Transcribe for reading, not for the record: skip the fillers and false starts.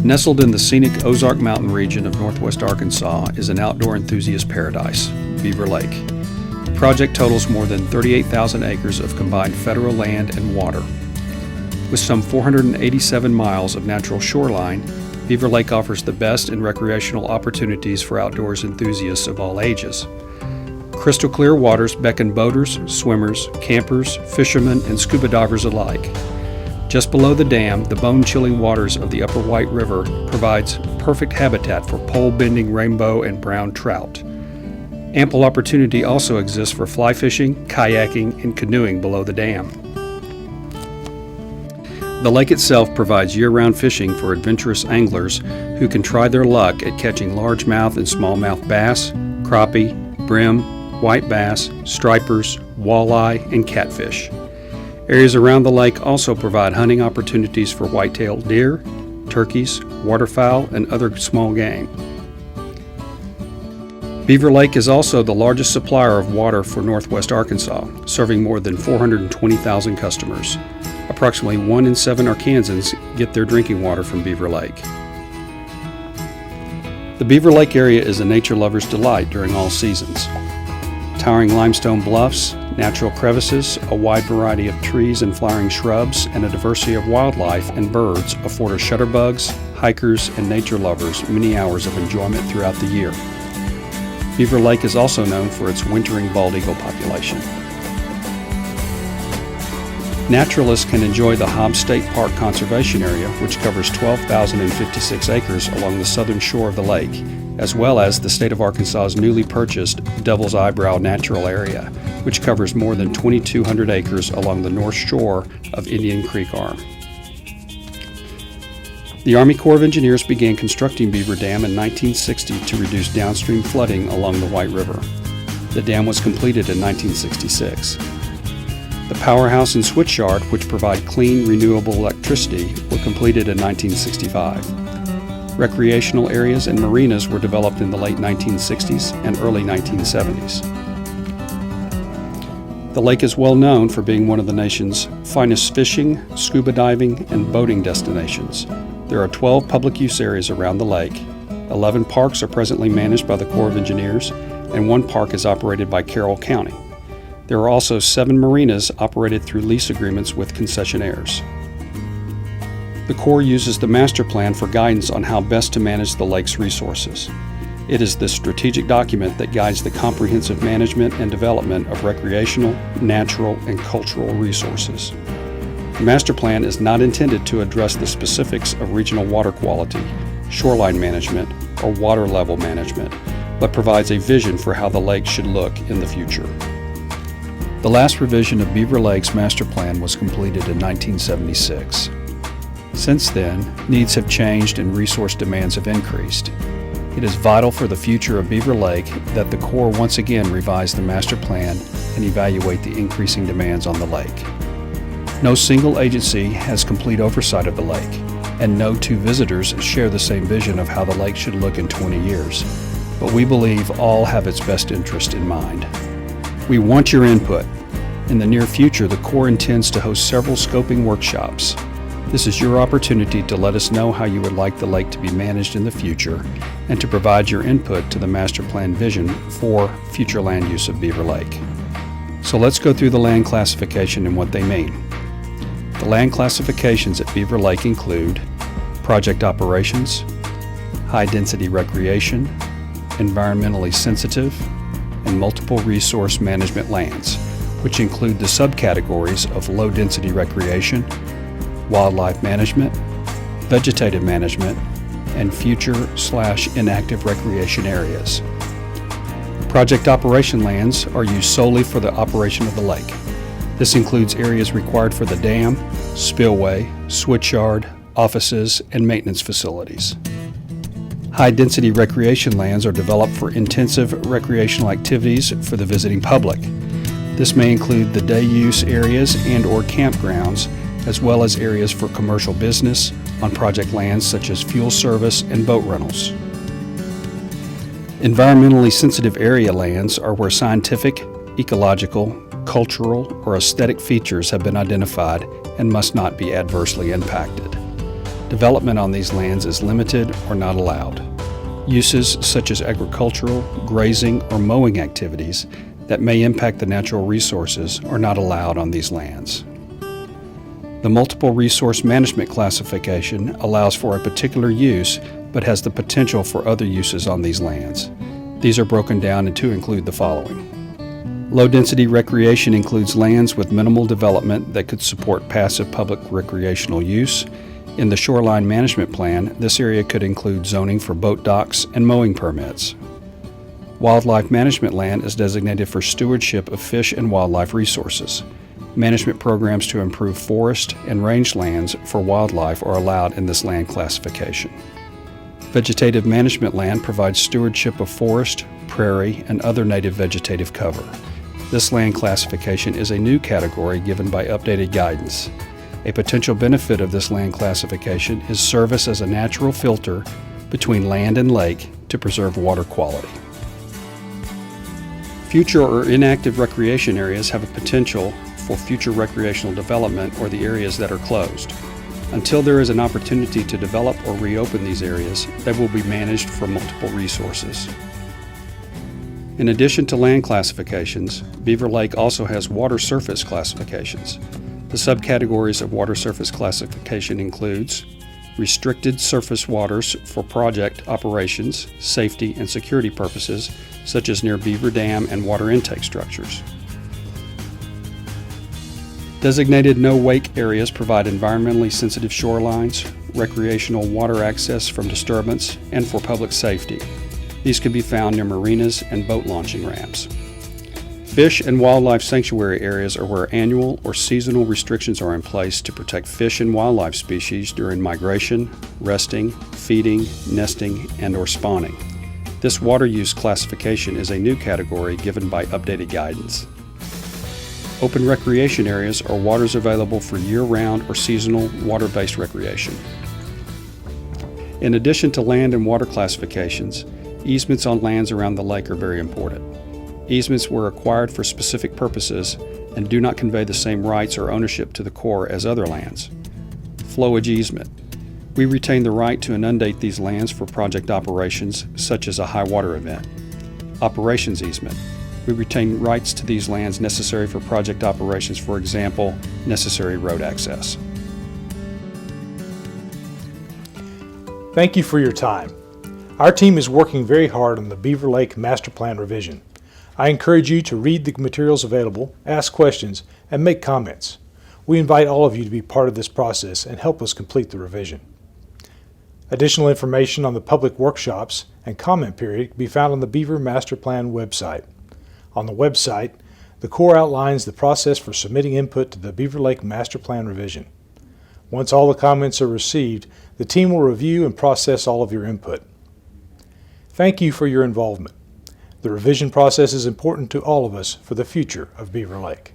Nestled in the scenic Ozark Mountain region of northwest Arkansas is an outdoor enthusiast paradise, Beaver Lake. The project totals more than 38,000 acres of combined federal land and water. With some 487 miles of natural shoreline, Beaver Lake offers the best in recreational opportunities for outdoors enthusiasts of all ages. Crystal clear waters beckon boaters, swimmers, campers, fishermen, and scuba divers alike. Just below the dam, the bone-chilling waters of the Upper White River provides perfect habitat for pole-bending rainbow and brown trout. Ample opportunity also exists for fly fishing, kayaking, and canoeing below the dam. The lake itself provides year-round fishing for adventurous anglers who can try their luck at catching largemouth and smallmouth bass, crappie, brim, white bass, stripers, walleye, and catfish. Areas around the lake also provide hunting opportunities for white-tailed deer, turkeys, waterfowl, and other small game. Beaver Lake is also the largest supplier of water for northwest Arkansas, serving more than 420,000 customers. Approximately 1 in 7 Arkansans get their drinking water from Beaver Lake. The Beaver Lake area is a nature lover's delight during all seasons. Towering limestone bluffs, natural crevices, a wide variety of trees and flowering shrubs, and a diversity of wildlife and birds afford shutterbugs, hikers, and nature lovers many hours of enjoyment throughout the year. Beaver Lake is also known for its wintering bald eagle population. Naturalists can enjoy the Hobbs State Park Conservation Area, which covers 12,056 acres along the southern shore of the lake, as well as the state of Arkansas's newly purchased Devil's Eyebrow Natural Area, which covers more than 2,200 acres along the north shore of Indian Creek Arm. The Army Corps of Engineers began constructing Beaver Dam in 1960 to reduce downstream flooding along the White River. The dam was completed in 1966. The powerhouse and switch yard, which provide clean, renewable electricity, were completed in 1965. Recreational areas and marinas were developed in the late 1960s and early 1970s. The lake is well known for being one of the nation's finest fishing, scuba diving, and boating destinations. There are 12 public use areas around the lake. 11 parks are presently managed by the Corps of Engineers, and 1 park is operated by Carroll County. There are also 7 marinas operated through lease agreements with concessionaires. The Corps uses the Master Plan for guidance on how best to manage the lake's resources. It is this strategic document that guides the comprehensive management and development of recreational, natural, and cultural resources. The Master Plan is not intended to address the specifics of regional water quality, shoreline management, or water level management, but provides a vision for how the lake should look in the future. The last revision of Beaver Lake's Master Plan was completed in 1976. Since then, needs have changed and resource demands have increased. It is vital for the future of Beaver Lake that the Corps once again revise the Master Plan and evaluate the increasing demands on the lake. No single agency has complete oversight of the lake, and no 2 visitors share the same vision of how the lake should look in 20 years. But we believe all have its best interest in mind. We want your input. In the near future, the Corps intends to host several scoping workshops. This is your opportunity to let us know how you would like the lake to be managed in the future and to provide your input to the Master Plan vision for future land use of Beaver Lake. So let's go through the land classification and what they mean. The land classifications at Beaver Lake include project operations, high-density recreation, environmentally sensitive, and multiple resource management lands, which include the subcategories of low-density recreation, wildlife management, vegetative management, and future/inactive recreation areas. Project operation lands are used solely for the operation of the lake. This includes areas required for the dam, spillway, switch yard, offices, and maintenance facilities. High-density recreation lands are developed for intensive recreational activities for the visiting public. This may include the day use areas and/or campgrounds, as well as areas for commercial business on project lands such as fuel service and boat rentals. Environmentally sensitive area lands are where scientific, ecological, cultural, or aesthetic features have been identified and must not be adversely impacted. Development on these lands is limited or not allowed. Uses such as agricultural, grazing, or mowing activities that may impact the natural resources are not allowed on these lands. The multiple resource management classification allows for a particular use but has the potential for other uses on these lands. These are broken down to include the following. Low-density recreation includes lands with minimal development that could support passive public recreational use. In the Shoreline Management Plan, this area could include zoning for boat docks and mowing permits. Wildlife management land is designated for stewardship of fish and wildlife resources. Management programs to improve forest and rangelands for wildlife are allowed in this land classification. Vegetative management land provides stewardship of forest, prairie, and other native vegetative cover. This land classification is a new category given by updated guidance. A potential benefit of this land classification is service as a natural filter between land and lake to preserve water quality. Future or inactive recreation areas have a potential for future recreational development or the areas that are closed. Until there is an opportunity to develop or reopen these areas, they will be managed for multiple resources. In addition to land classifications, Beaver Lake also has water surface classifications. The subcategories of water surface classification includes restricted surface waters for project operations, safety, and security purposes, such as near beaver dam and water intake structures. Designated no-wake areas provide environmentally sensitive shorelines, recreational water access from disturbance, and for public safety. These can be found near marinas and boat launching ramps. Fish and wildlife sanctuary areas are where annual or seasonal restrictions are in place to protect fish and wildlife species during migration, resting, feeding, nesting, and/or spawning. This water use classification is a new category given by updated guidance. Open recreation areas are waters available for year-round or seasonal water-based recreation. In addition to land and water classifications, easements on lands around the lake are very important. Easements were acquired for specific purposes and do not convey the same rights or ownership to the Corps as other lands. Flowage easement. We retain the right to inundate these lands for project operations, such as a high water event. Operations easement. We retain rights to these lands necessary for project operations, for example, necessary road access. Thank you for your time. Our team is working very hard on the Beaver Lake Master Plan revision. I encourage you to read the materials available, ask questions, and make comments. We invite all of you to be part of this process and help us complete the revision. Additional information on the public workshops and comment period can be found on the Beaver Master Plan website. On the website, the Corps outlines the process for submitting input to the Beaver Lake Master Plan revision. Once all the comments are received, the team will review and process all of your input. Thank you for your involvement. The revision process is important to all of us for the future of Beaver Lake.